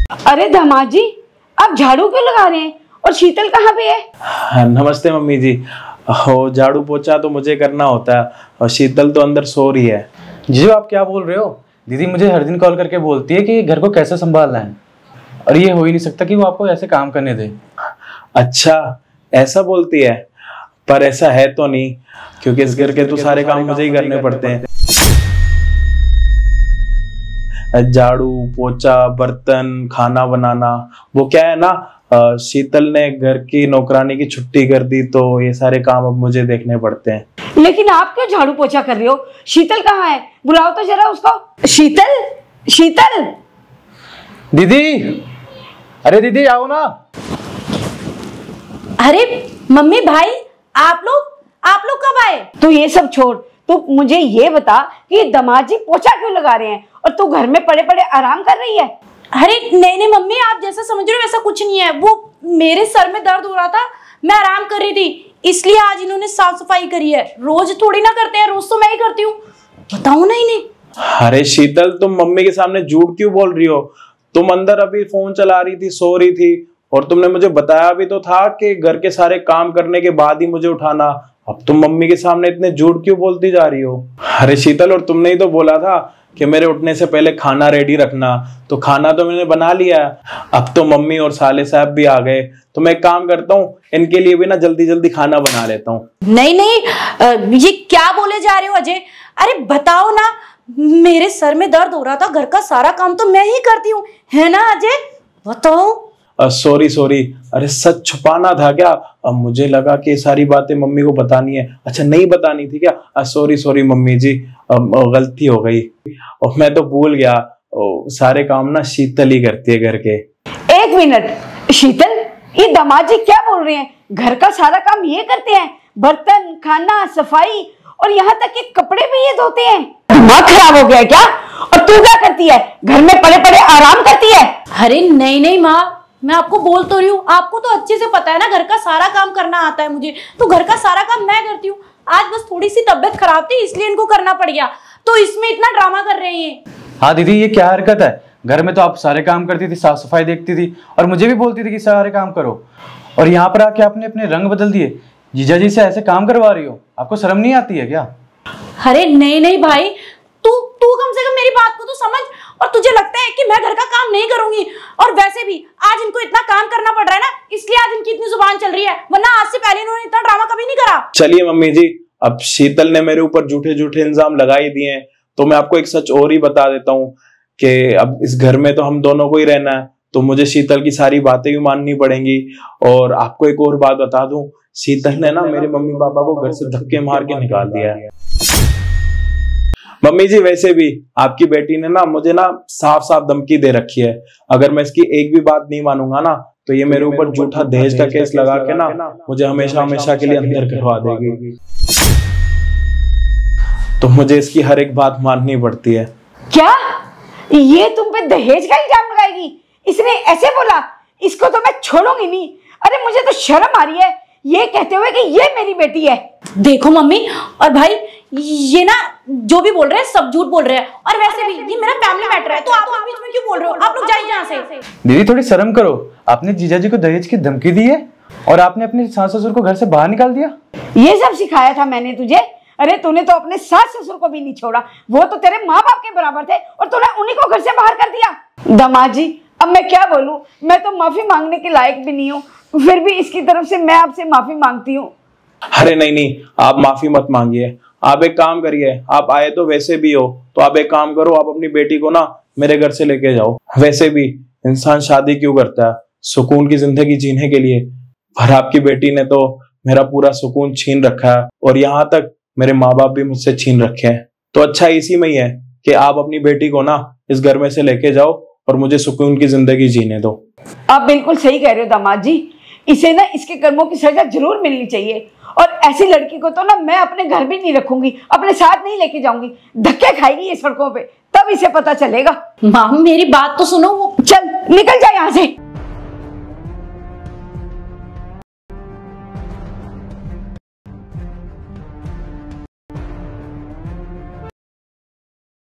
अरे दामाद जी, आप झाड़ू क्यों लगा रहे हैं और शीतल कहाँ पे है? नमस्ते मम्मी जी। हो झाड़ू पोछा तो मुझे करना होता है और शीतल तो अंदर सो रही है। जीजू आप क्या बोल रहे हो? दीदी मुझे हर दिन कॉल करके बोलती है कि घर को कैसे संभालना है और ये हो ही नहीं सकता कि वो आपको ऐसे काम करने दे। अच्छा ऐसा बोलती है, पर ऐसा है तो नहीं, क्योंकि इस घर के तो सारे काम मुझे ही करने पड़ते हैं। झाड़ू पोछा बर्तन खाना बनाना। वो क्या है ना, शीतल ने घर की नौकरानी की छुट्टी कर दी तो ये सारे काम अब मुझे देखने पड़ते हैं। लेकिन आप क्यों झाड़ू पोछा कर रहे हो? शीतल कहाँ है? बुलाओ तो जरा उसको। शीतल, शीतल दीदी, अरे दीदी आओ ना। अरे मम्मी भाई आप लोग कब आए? तू ये सब छोड़, तू मुझे ये बता कि दामाद जी पोछा क्यों लगा रहे हैं और तू घर में पड़े पड़े आराम कर रही है? अरे नहीं मम्मी, आप जैसा समझ रहे हो वैसा कुछ नहीं है। वो मेरे सर में दर्द हो रहा था, मैं आराम कर रही थी, इसलिए आज इन्होंने साफ सफाई करी है। रोज थोड़ी ना करते हैं, रोज तो मैं ही करती हूँ। बताओ ना इन्हें। अरे शीतल, तुम मम्मी के सामने झूठ क्यों बोल रही हो? तुम अंदर अभी फोन चला रही थी, सो रही थी, और तुमने मुझे बताया भी तो था कि घर के सारे काम करने के बाद ही मुझे उठाना। अब तुम मम्मी के सामने इतने झूठ क्यों बोलती जा रही हो? अरे शीतल, और तुमने ही तो बोला था कि मेरे उठने से पहले खाना रेडी रखना, तो खाना तो मैंने बना लिया। अब तो मम्मी और साले साहब भी आ गए, तो मैं एक काम करता हूँ, इनके लिए भी ना जल्दी जल्दी खाना बना लेता हूँ। नहीं, ये क्या बोले जा रहे हो अजय? अरे बताओ ना, मेरे सर में दर्द हो रहा था, घर का सारा काम तो मैं ही करती हूँ, है ना अजय? बताओ। सॉरी, अरे सच छुपाना था क्या? अब मुझे लगा कि सारी बातें मम्मी को बतानी है। अच्छा नहीं बतानी थी क्या? सॉरी मम्मी जी, गलती हो गई और मैं तो भूल गया। सारे काम ना शीतल ही करती है घर के। एक मिनट शीतल, ये दामाद जी क्या बोल रहे हैं? घर का सारा काम ये करते हैं? बर्तन खाना सफाई और यहाँ तक कि कपड़े भी ये धोते हैं? दिमाग खराब हो गया क्या? और तू क्या करती है? घर में पड़े पड़े आराम करती है? अरे नहीं माँ, मैं आपको बोल तो रही हूँ, आपको तो अच्छे से पता है ना, घर का सारा काम करना आता है मुझे, तो घर का सारा काम मैं करती हूँ। आज बस थोड़ी सी तबीयत खराब थी इसलिए इनको करना पड़ गया, तो इसमें इतना ड्रामा कर रहे हैं। हाँ दीदी, ये क्या हरकत है? घर में तो आप सारे काम करती थी, साफ सफाई देखती थी और मुझे भी बोलती थी कि सारे काम करो, और यहाँ पर आके आपने अपने रंग बदल दिए। जीजा जी से ऐसे काम करवा रही हो, आपको शर्म नहीं आती है क्या? अरे नहीं भाई, तू कम से कम मेरी बात को तो समझ। और तुझे लगता है कि मैं घर का काम नहीं करूंगी? और वैसे भी आज इनको इतना काम करना पड़ रहा है ना, इसलिए आज इनकी इतनी जुबान चल रही है, वरना आज से पहले इन्होंने इतना ड्रामा कभी नहीं करा। चलिए मम्मी जी, अब शीतल ने मेरे ऊपर झूठे इल्जाम लगा ही दिए हैं, तो मैं आपको एक सच और ही बता देता हूँ कि अब इस घर में तो हम दोनों को ही रहना है, तो मुझे शीतल की सारी बातें भी माननी पड़ेंगी। और आपको एक और बात बता दूं, शीतल ने ना मेरे मम्मी पापा को घर से धक्के मार के निकाल दिया है। मम्मी जी, वैसे भी आपकी बेटी ने ना मुझे ना साफ धमकी दे रखी है, अगर मैं इसकी एक भी बात नहीं मानूंगा ना तो ये मेरे ऊपर झूठा दहेज का केस लगा के ना मुझे हमेशा के लिए अंदर करवा देगी। तो मुझे इसकी हर एक बात माननी पड़ती है। क्या ये तुम पे दहेज का इल्जाम लगाएगी? इसने ऐसे बोला? इसको तो मैं छोड़ूंगी नहीं। अरे मुझे तो शर्म आ रही है ये कहते हुए कि ये मेरी बेटी है। देखो मम्मी और भाई, ये ना जो भी बोल रहे हैं सब झूठ बोल रहे हैं, और वैसे भी ये मेरा फैमिली मैटर है, तो आप लोग बीच में क्यों बोल रहे हो? आप लोग जाइए यहाँ से। दीदी थोड़ी शर्म करो, आपने जीजा जी को दहेज की धमकी दी है और आपने अपने सास ससुर को घर से बाहर निकाल दिया। ये सब सिखाया था मैंने तुझे? अरे तूने तो अपने सास ससुर को भी नहीं छोड़ा, वो तो तेरे माँ बाप के बराबर थे और तूने उन्हीं को घर से बाहर कर दिया। दामाद जी, अब मैं क्या बोलूं, मैं तो माफी मांगने के लायक भी नहीं हूँ, फिर भी इसकी तरफ से मैं आपसे माफी मांगती हूँ। अरे नहीं, आप माफी मत मांगिए। आप एक काम करिए, आप आए तो वैसे भी हो, तो आप एक काम करो, आप अपनी बेटी को ना मेरे घर से लेके जाओ। वैसे भी इंसान शादी क्यों करता है? सुकून की जिंदगी जीने के लिए, पर आपकी बेटी ने तो मेरा पूरा सुकून छीन रखा है और यहाँ तक मेरे माँ बाप भी मुझसे छीन रखे हैं। तो अच्छा इसी में ही है कि आप अपनी बेटी को ना इस घर में से लेके जाओ और मुझे सुकून की जिंदगी जीने दो। आप बिल्कुल सही कह रहे हो दामाद जी, इसे ना इसके कर्मों की सजा जरूर मिलनी चाहिए, और ऐसी लड़की को तो ना मैं अपने घर भी नहीं रखूंगी, अपने साथ नहीं लेके जाऊंगी। धक्के खाएगी ये सड़कों पे, तब इसे पता चलेगा। माँ मेरी बात तो सुनो। चल निकल जा यहाँ से।